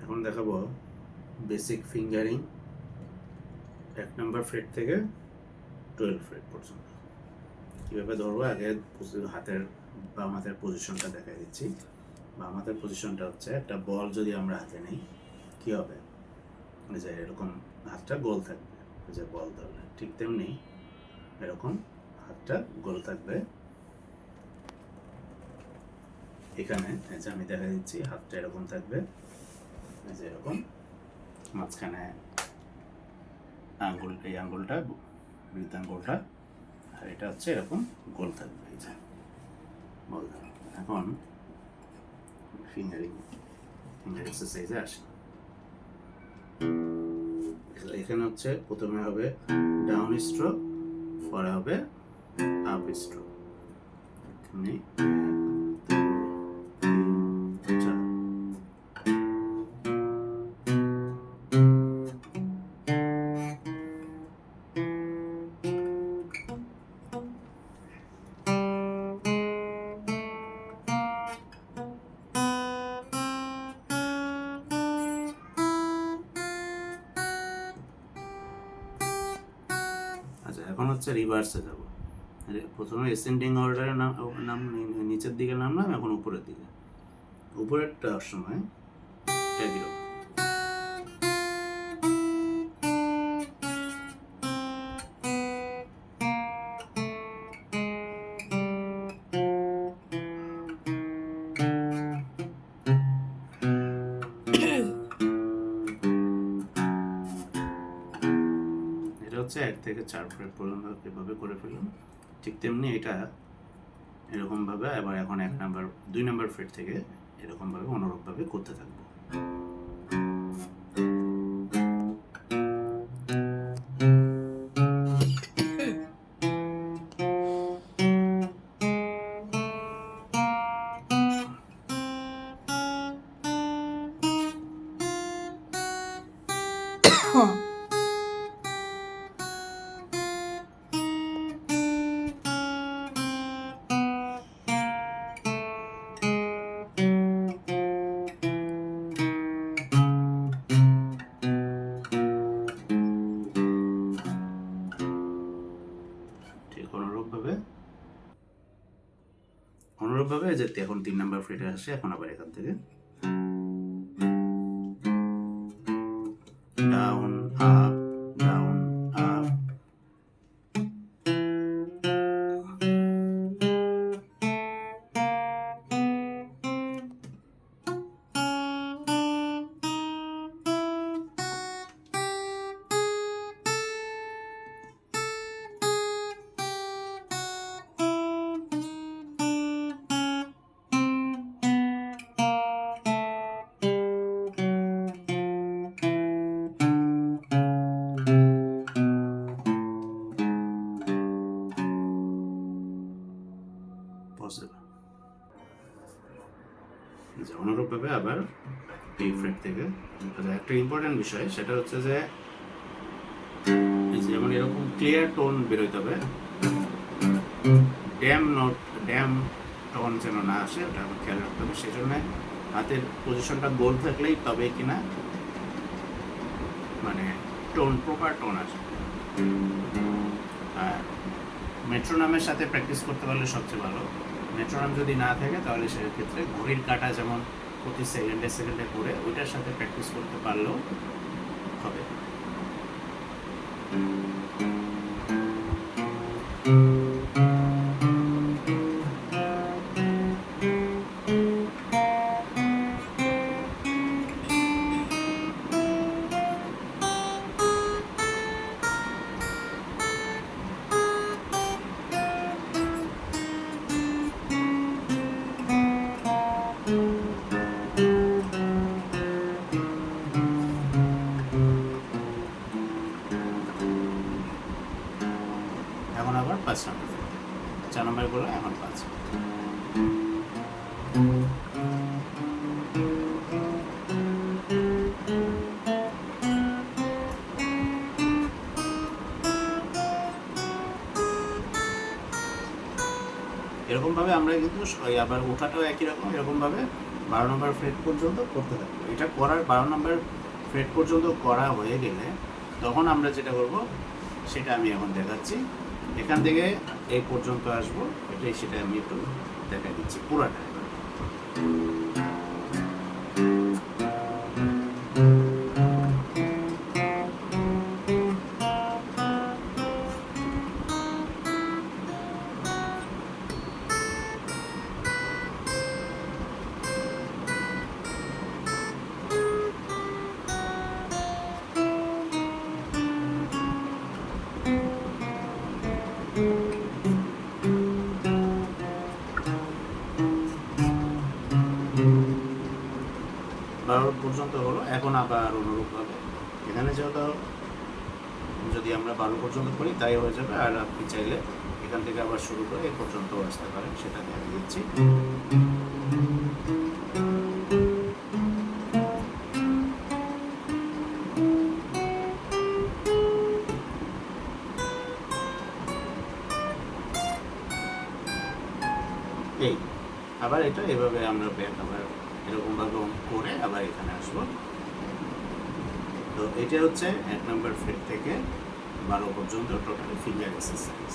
এখন দেখাবো basic fingering 1 নম্বর freight থেকে 12 ফ্রেট পর্যন্ত কীভাবে ধরবো। আগে হাতের বাম হাতের পজিশনটা দেখাই দিচ্ছি। বাম হাতের পজিশনটা হচ্ছে একটা বল যদি আমরা হাতে নিই কী হবে, যে এরকম হাতটা গোল থাকবে, যে বল ধরলে ঠিক তেমনি এরকম হাতটা গোল থাকবে। এখানে এই যে আমি দেখা দিচ্ছি হাতটা এরকম থাকবে, এই যে এরকম মাঝখানে আঙ্গুল, এই আঙ্গুলটা বৃদ্ধ আঙ্গুলটা, আর এটা হচ্ছে এরকম গোল থাকবে। এই যে গোল থাকবে। এখন ফিঙ্গার এক্সারসাইজে আসি। এখানে হচ্ছে প্রথমে হবে ডাউন স্ট্রোক, পরে হবে আপ স্ট্রোক। এখানে এখন হচ্ছে রিভার্সে যাব। প্রথমে এসেন্ডিং অর্ডারে নাম নিচের দিকে নামলাম, এখন উপরের দিকে। উপরেরটা সময় একই রকম। হচ্ছে 1 থেকে 4 ফ্রেট পর্যন্ত এভাবে করে ফেলুন। ঠিক তেমনি এটা এরকমভাবে আবার এখন 2 নম্বর ফ্রেট থেকে এরকমভাবে অনুরূপভাবে করতে থাকবো। অনুরূপভাবে যেতে এখন 3 নম্বর ফ্রেটে আসে। এখন আবার এখান থেকে ডাউন আপ ডাউন আপ, অনুরূপভাবে আবার এই ফ্রেট থেকে। একটা ইম্পর্টেন্ট বিষয় সেটা হচ্ছে যে যেমন এরকম ক্লিয়ার টোন বেরোতে হবে, ড্যাম টোন যেন না আসে, ওটা আমার খেয়াল রাখতে হবে। সেই জন্য হাতের পজিশনটা গোল থাকলেই তবে কিনা মানে টোন, প্রপার টোন আসে। আর মেট্রোনমের সাথে প্র্যাকটিস করতে পারলে সবচেয়ে ভালো। মেট্রোনম যদি না থাকে তাহলে সেক্ষেত্রে ঘড়ির কাঁটা যেমন প্রতি সেকেন্ডে করে ওইটার সাথে প্র্যাকটিস করতে পারলেও হবে। এখন আবার 5 নম্বর, 4 নম্বর গুলো এখন 5। এরকমভাবে আমরা কিন্তু আবার ওঠাটাও একই রকম, এরকমভাবে 12 নম্বর ফ্রেট পর্যন্ত করতে থাকবো। এটা করার 12 নম্বর ফ্রেট পর্যন্ত করা হয়ে গেলে তখন আমরা যেটা করব সেটা আমি এখন দেখাচ্ছি। এখান থেকে এই পর্যন্ত আসবো, এটাই সেটা আমি একটু দেখা দিচ্ছি পুরাটা। বারো পর্যন্ত হলো। এখন আবার অনুরূপভাবে এখানে যেহেতু যদি আমরা 12 পর্যন্ত করি তাই হয়ে যাবে, আর আপনি চাইলে এখান থেকে আবার শুরু করে এই পর্যন্ত আসতে পারেন, সেটা দেখা দিচ্ছি। এই আবার এটা এভাবে আমরা ব্যাক আবার এরকমভাবে অন করে আবার এখানে আসবো। তো এটা হচ্ছে 1 নম্বর ফ্রেট থেকে 12 পর্যন্ত টোটাল ফিঙ্গার এক্সারসাইজ।